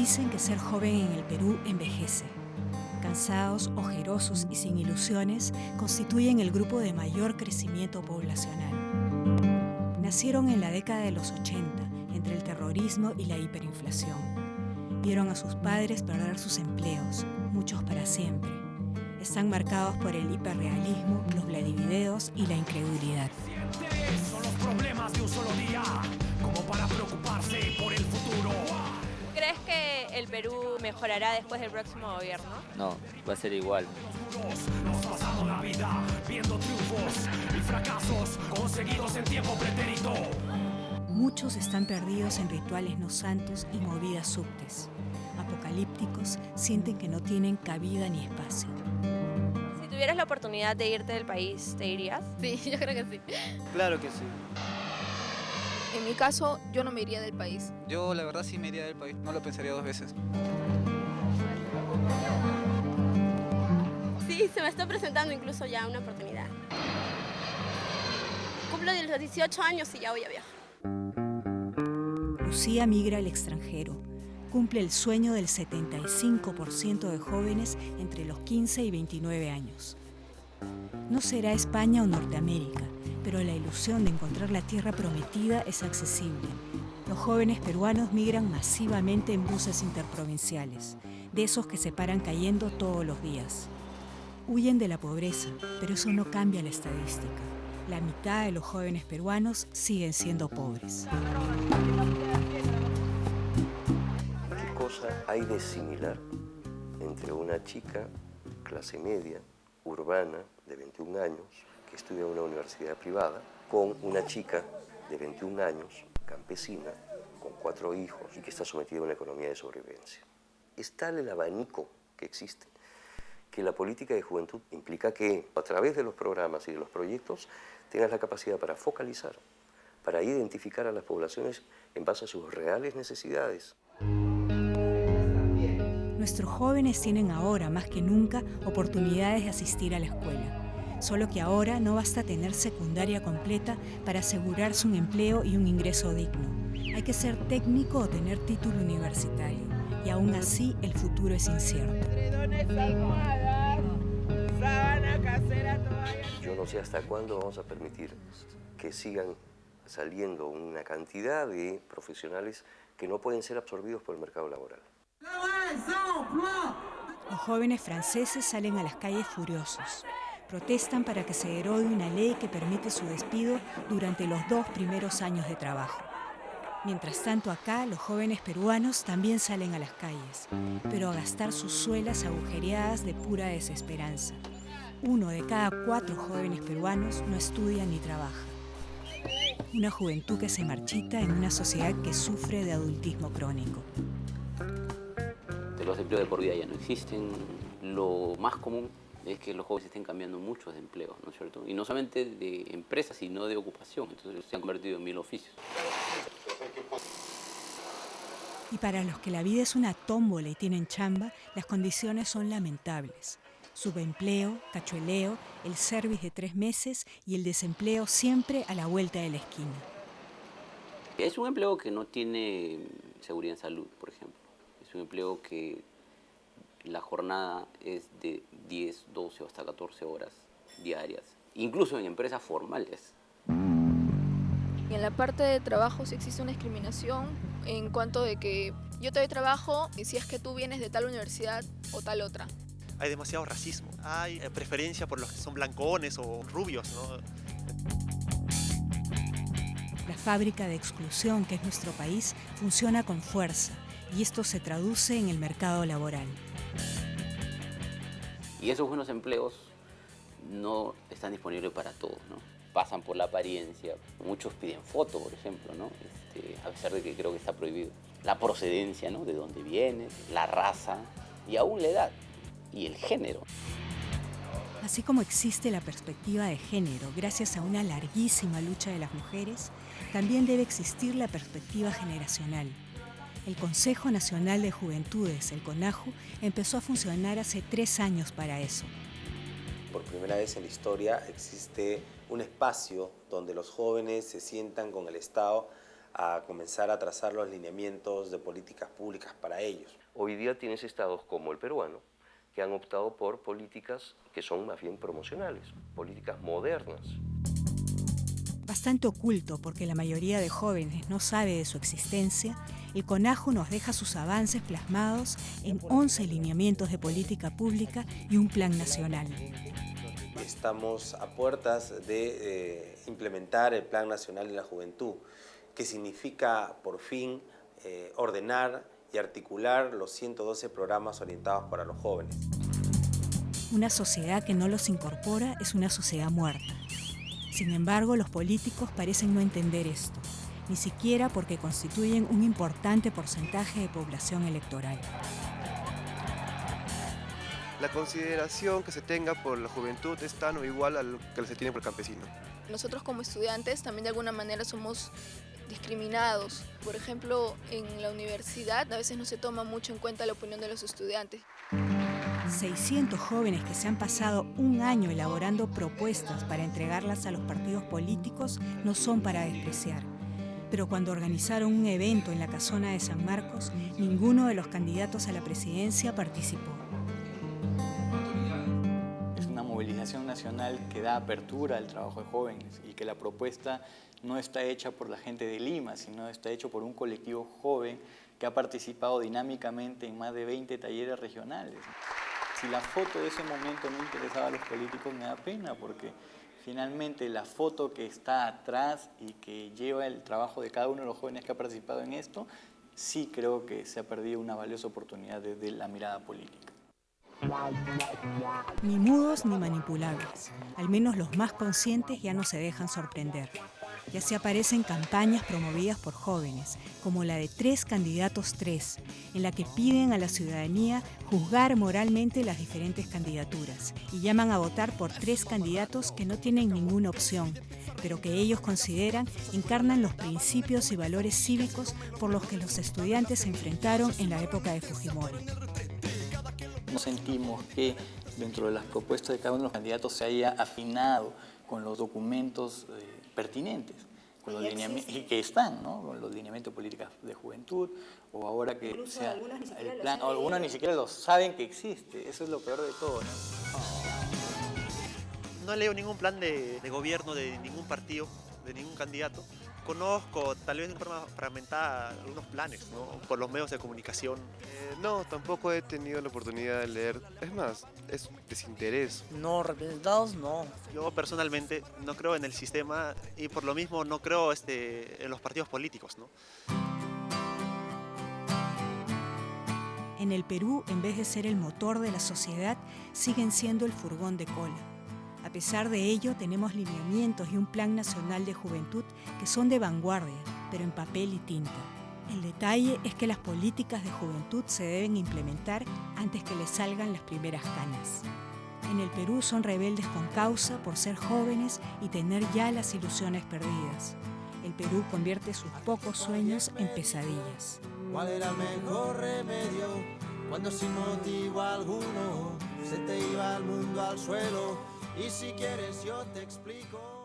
Dicen que ser joven en el Perú envejece. Cansados, ojerosos y sin ilusiones, constituyen el grupo de mayor crecimiento poblacional. Nacieron en la década de los 80, entre el terrorismo y la hiperinflación. Vieron a sus padres perder sus empleos, muchos para siempre. Están marcados por el hiperrealismo, los vladivideos y la incredulidad. Son los problemas de un solo día, como para preocuparse por el futuro. ¿Crees que el Perú mejorará después del próximo gobierno? No, va a ser igual. Nos pasamos la vida viendo triunfos y fracasos conseguidos en tiempo pretérito. Muchos están perdidos en rituales no santos y movidas subtes. Apocalípticos, sienten que no tienen cabida ni espacio. Si tuvieras la oportunidad de irte del país, ¿te irías? Sí, yo creo que sí. Claro que sí. En mi caso, yo no me iría del país. Yo la verdad sí me iría del país, no lo pensaría dos veces. Sí, se me está presentando incluso ya una oportunidad. Cumplo los 18 años y ya voy a viajar. Lucía migra al extranjero. Cumple el sueño del 75% de jóvenes entre los 15 y 29 años. No será España o Norteamérica, pero la ilusión de encontrar la tierra prometida es accesible. Los jóvenes peruanos migran masivamente en buses interprovinciales, de esos que se paran cayendo todos los días. Huyen de la pobreza, pero eso no cambia la estadística. La mitad de los jóvenes peruanos siguen siendo pobres. ¿Qué cosa hay de similar entre una chica clase media, urbana, de 21 años, que estudia en una universidad privada, con una chica de 21 años, campesina, con 4 hijos y que está sometida a una economía de sobrevivencia? Es tal el abanico que existe que la política de juventud implica que a través de los programas y de los proyectos tengas la capacidad para focalizar, para identificar a las poblaciones en base a sus reales necesidades. Nuestros jóvenes tienen ahora, más que nunca, oportunidades de asistir a la escuela. Solo que ahora no basta tener secundaria completa para asegurarse un empleo y un ingreso digno. Hay que ser técnico o tener título universitario. Y aún así, el futuro es incierto. Yo no sé hasta cuándo vamos a permitir que sigan saliendo una cantidad de profesionales que no pueden ser absorbidos por el mercado laboral. Los jóvenes franceses salen a las calles furiosos. Protestan para que se derogue una ley que permite su despido durante los 2 primeros años de trabajo. Mientras tanto acá, los jóvenes peruanos también salen a las calles, pero a gastar sus suelas agujereadas de pura desesperanza. 1 de cada 4 jóvenes peruanos no estudia ni trabaja. Una juventud que se marchita en una sociedad que sufre de adultismo crónico. Los empleos de por vida ya no existen. Lo más común es que los jóvenes estén cambiando mucho de empleo, ¿no es cierto? Y no solamente de empresas, sino de ocupación. Entonces se han convertido en 1000 oficios. Y para los que la vida es una tómbola y tienen chamba, las condiciones son lamentables. Subempleo, cachueleo, el service de 3 meses y el desempleo siempre a la vuelta de la esquina. Es un empleo que no tiene seguridad en salud, por ejemplo. Es un empleo que la jornada es de 10, 12 o hasta 14 horas diarias, incluso en empresas formales. Y en la parte de trabajo sí existe una discriminación en cuanto de que yo te doy trabajo y si es que tú vienes de tal universidad o tal otra. Hay demasiado racismo, hay preferencia por los que son blancones o rubios, ¿no? La fábrica de exclusión que es nuestro país funciona con fuerza y esto se traduce en el mercado laboral. Y esos buenos empleos no están disponibles para todos, ¿no? Pasan por la apariencia. Muchos piden foto, por ejemplo, ¿no? A pesar de que creo que está prohibido. La procedencia, ¿no? De dónde vienes, la raza y aún la edad y el género. Así como existe la perspectiva de género gracias a una larguísima lucha de las mujeres, también debe existir la perspectiva generacional. El Consejo Nacional de Juventudes, el CONAJU, empezó a funcionar hace 3 años para eso. Por primera vez en la historia existe un espacio donde los jóvenes se sientan con el Estado a comenzar a trazar los lineamientos de políticas públicas para ellos. Hoy día tienes estados como el peruano, que han optado por políticas que son más bien promocionales, políticas modernas. Bastante oculto porque la mayoría de jóvenes no sabe de su existencia, el CONAJU nos deja sus avances plasmados en 11 lineamientos de política pública y un plan nacional. Estamos a puertas de implementar el Plan Nacional de la Juventud, que significa por fin ordenar y articular los 112 programas orientados para los jóvenes. Una sociedad que no los incorpora es una sociedad muerta. Sin embargo, los políticos parecen no entender esto, ni siquiera porque constituyen un importante porcentaje de población electoral. La consideración que se tenga por la juventud es tan o igual a lo que se tiene por el campesino. Nosotros como estudiantes también de alguna manera somos discriminados. Por ejemplo, en la universidad a veces no se toma mucho en cuenta la opinión de los estudiantes. 600 jóvenes que se han pasado un año elaborando propuestas para entregarlas a los partidos políticos no son para despreciar. Pero cuando organizaron un evento en la Casona de San Marcos, ninguno de los candidatos a la presidencia participó. Es una movilización nacional que da apertura al trabajo de jóvenes y que la propuesta no está hecha por la gente de Lima, sino está hecho por un colectivo joven que ha participado dinámicamente en más de 20 talleres regionales. Si la foto de ese momento no interesaba a los políticos, me da pena, porque finalmente la foto que está atrás y que lleva el trabajo de cada uno de los jóvenes que ha participado en esto, sí creo que se ha perdido una valiosa oportunidad desde la mirada política. Ni mudos ni manipulables. Al menos los más conscientes ya no se dejan sorprender. Ya se aparecen campañas promovidas por jóvenes, como la de 3 candidatos 3, en la que piden a la ciudadanía juzgar moralmente las diferentes candidaturas y llaman a votar por 3 candidatos que no tienen ninguna opción, pero que ellos consideran encarnan los principios y valores cívicos por los que los estudiantes se enfrentaron en la época de Fujimori. No sentimos que dentro de las propuestas de cada uno de los candidatos se haya afinado con los documentos pertinentes, con los lineamientos y que están, ¿no? Con los lineamientos de políticas de juventud, o ahora que incluso sea el plan, o algunos ni siquiera lo saben que existe. Eso es lo peor de todo, ¿no? No leo ningún plan de gobierno de ningún partido, de ningún candidato. Conozco, tal vez de forma fragmentada, algunos planes, ¿no? Por los medios de comunicación. No, tampoco he tenido la oportunidad de leer. Es más, es desinterés. No, representados no. Yo personalmente no creo en el sistema y por lo mismo no creo en los partidos políticos, ¿no? En el Perú, en vez de ser el motor de la sociedad, siguen siendo el furgón de cola. A pesar de ello, tenemos lineamientos y un plan nacional de juventud que son de vanguardia, pero en papel y tinta. El detalle es que las políticas de juventud se deben implementar antes que les salgan las primeras canas. En el Perú son rebeldes con causa por ser jóvenes y tener ya las ilusiones perdidas. El Perú convierte sus pocos sueños en pesadillas. ¿Cuál era el mejor remedio cuando sin motivo alguno se te iba el mundo al suelo? Y si quieres yo te explico.